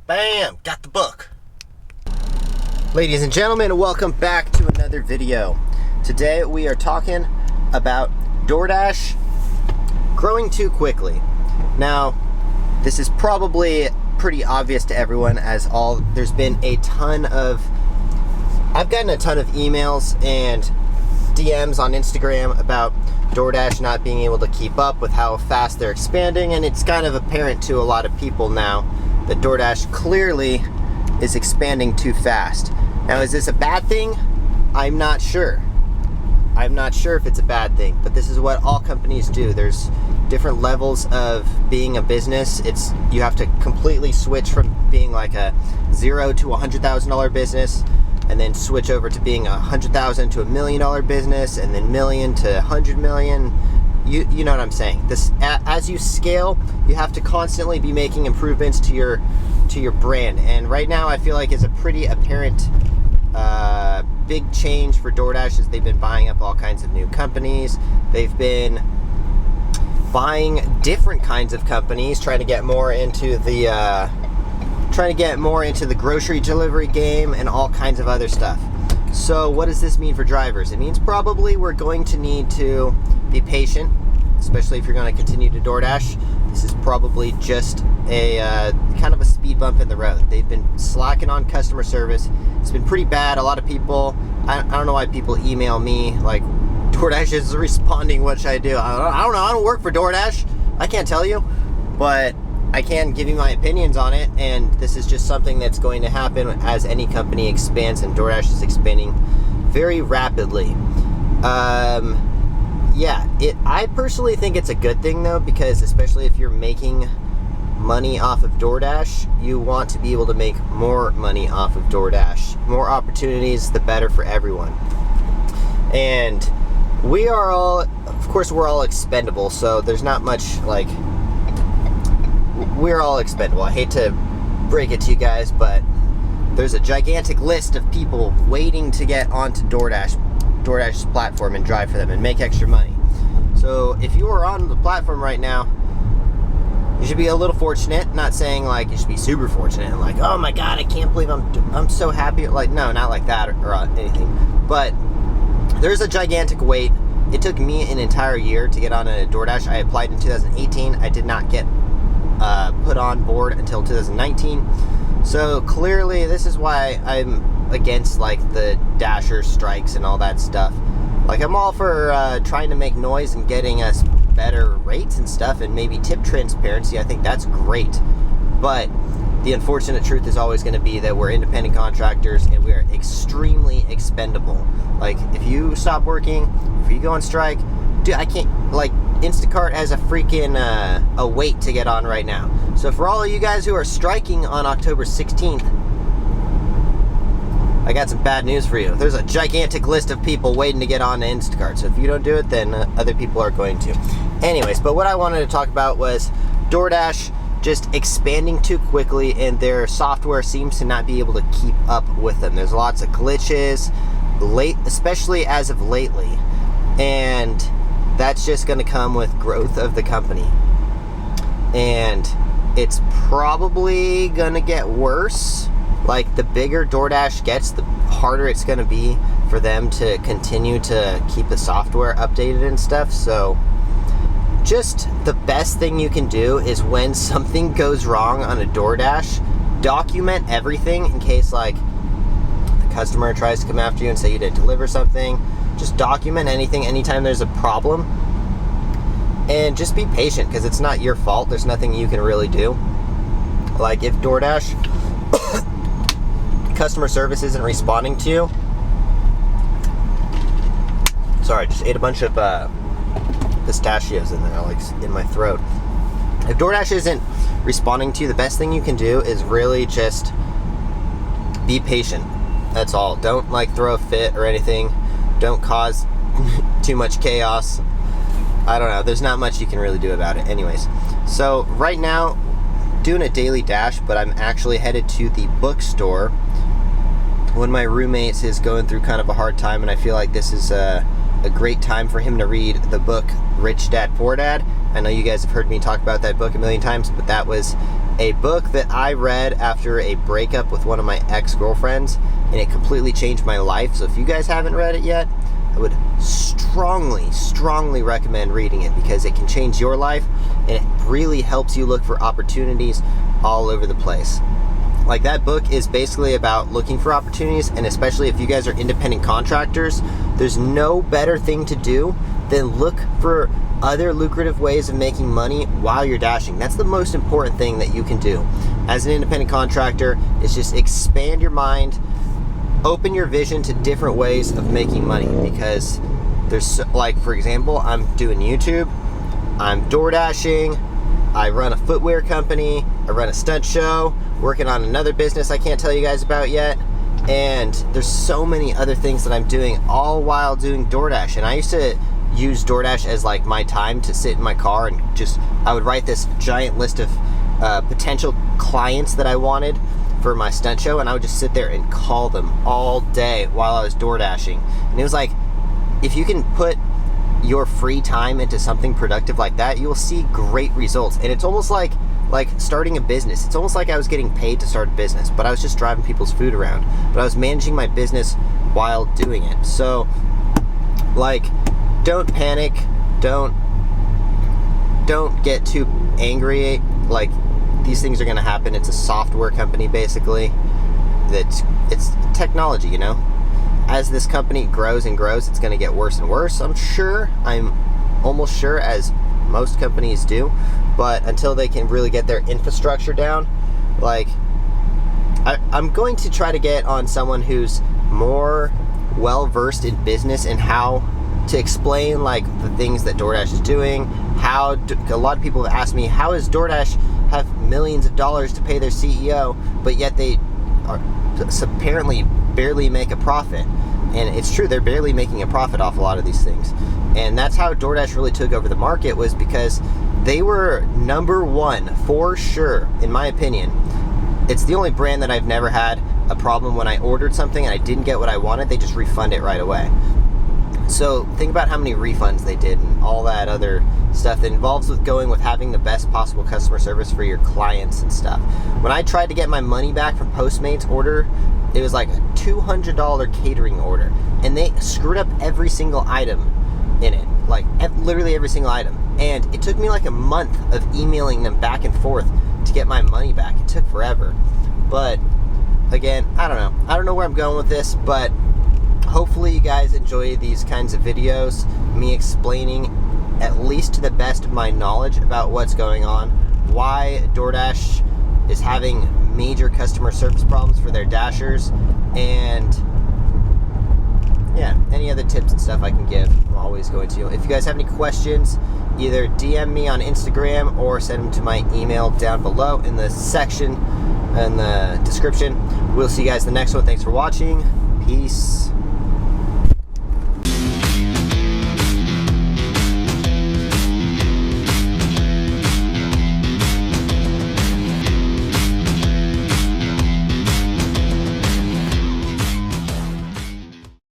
Bam! Got the book. Ladies and gentlemen, welcome back to another video. Today we are talking about Doordash growing too quickly. Now, this is probably pretty obvious to everyone as there's been a ton of, I've gotten a ton of emails and DMs on Instagram about Doordash not being able to keep up with how fast they're expanding, and it's kind of apparent to a lot of people now that Doordash clearly is expanding too fast. Now, is this a bad thing? I'm not sure. I'm not sure if it's a bad thing, but this is what all companies do. There's different levels of being a business. You have to completely switch from being like a $0 to $100,000 business, and then switch over to being $100,000 to $1 million business, and then million to $100 million. You know what I'm saying. As you scale, you have to constantly be making improvements to your brand. And right now, I feel like it's a pretty apparent big change for Doordash as they've been buying up all kinds of new companies. They've been buying different kinds of companies, trying to get more into the grocery delivery game and all kinds of other stuff. So what does this mean for drivers? It means probably we're going to need to be patient, especially if you're going to continue to Doordash. This is probably just a kind of a speed bump in the road. They've been slacking on customer service. It's been pretty bad. A lot of people, I don't know why people email me like, Doordash is responding, what should I do? I don't know. I don't work for Doordash. I can't tell you, but I can give you my opinions on it, and this is just something that's going to happen as any company expands, and Doordash is expanding very rapidly. I personally think it's a good thing though, because especially if you're making money off of Doordash, you want to be able to make more money off of Doordash. More opportunities, the better for everyone. And we're all expendable, so there's not much like, we're all expendable. I hate to break it to you guys, but there's a gigantic list of people waiting to get onto Doordash's platform and drive for them and make extra money. So if you are on the platform right now, you should be a little fortunate. Not saying like you should be super fortunate and like, oh my god, I can't believe I'm so happy. Like, no, not like that or anything. But there's a gigantic wait. It took me an entire year to get on a Doordash. I applied in 2018. I did not get put on board until 2019. So clearly this is why I'm against like the Dasher strikes and all that stuff. Like, I'm all for trying to make noise and getting us better rates and stuff, and maybe tip transparency. I think that's great, but the unfortunate truth is always going to be that we're independent contractors and we are extremely expendable. Like, if you stop working, if you go on strike, dude, I can't, like, Instacart has a freaking a wait to get on right now. So for all of you guys who are striking on October 16th, I got some bad news for you. There's a gigantic list of people waiting to get on to Instacart. So if you don't do it, then other people are going to. Anyways, but what I wanted to talk about was Doordash just expanding too quickly, and their software seems to not be able to keep up with them. There's lots of glitches, especially as of lately. And that's just going to come with growth of the company. And it's probably going to get worse. Like, the bigger Doordash gets, the harder it's going to be for them to continue to keep the software updated and stuff. So just the best thing you can do is when something goes wrong on a Doordash, document everything in case, like, the customer tries to come after you and say you didn't deliver something. Just document anything anytime there's a problem. And just be patient, because it's not your fault. There's nothing you can really do. Like, if Doordash customer service isn't responding to you. Sorry, I just ate a bunch of pistachios in there, like, in my throat. If Doordash isn't responding to you, the best thing you can do is really just be patient. That's all. Don't, like, throw a fit or anything. Don't cause too much chaos. I don't know. There's not much you can really do about it. Anyways, so right now, doing a daily dash, but I'm actually headed to the bookstore. One of my roommates is going through kind of a hard time, and I feel like this is a great time for him to read the book Rich Dad Poor Dad. I know you guys have heard me talk about that book a million times, but that was a book that I read after a breakup with one of my ex-girlfriends, and it completely changed my life. So if you guys haven't read it yet, I would strongly recommend reading it, because it can change your life and it really helps you look for opportunities all over the place. Like, that book is basically about looking for opportunities, and especially if you guys are independent contractors, there's no better thing to do than look for other lucrative ways of making money while you're dashing. That's the most important thing that you can do as an independent contractor, is just expand your mind, open your vision to different ways of making money. Because there's, like, for example, I'm doing YouTube, I'm door dashing, I run a footwear company, I run a stunt show, working on another business I can't tell you guys about yet, and there's so many other things that I'm doing all while doing DoorDash. And I used to use DoorDash as like my time to sit in my car and I would write this giant list of potential clients that I wanted for my stunt show, and I would just sit there and call them all day while I was door dashing. And it was like, if you can put your free time into something productive like that, you will see great results. And it's almost like starting a business. It's almost like I was getting paid to start a business, but I was just driving people's food around. But I was managing my business while doing it. So, like, don't panic. Don't get too angry. Like, these things are going to happen. It's a software company, basically. It's technology, you know? As this company grows and grows, it's going to get worse and worse. I'm almost sure, as most companies do. But until they can really get their infrastructure down, like, I'm going to try to get on someone who's more well-versed in business and how to explain, like, the things that DoorDash is doing. A lot of people have asked me, how does DoorDash have millions of dollars to pay their CEO, but yet they are apparently barely make a profit? And it's true, they're barely making a profit off a lot of these things. And that's how DoorDash really took over the market, was because they were number one for sure, in my opinion. It's the only brand that I've never had a problem when I ordered something and I didn't get what I wanted, they just refund it right away. So think about how many refunds they did and all that other stuff that involves with having the best possible customer service for your clients and stuff. When I tried to get my money back from Postmates order, it was like a $200 catering order, and they screwed up every single item in it, like literally every single item. And it took me like a month of emailing them back and forth to get my money back. It took forever. But again, I don't know where I'm going with this, but hopefully you guys enjoy these kinds of videos, me explaining, at least to the best of my knowledge, about what's going on, why DoorDash is having major customer service problems for their dashers, and yeah, any other tips and stuff I can give, I'm always going to. If you guys have any questions, either DM me on Instagram or send them to my email down below in the section, in the description. We'll see you guys in the next one. Thanks for watching. Peace.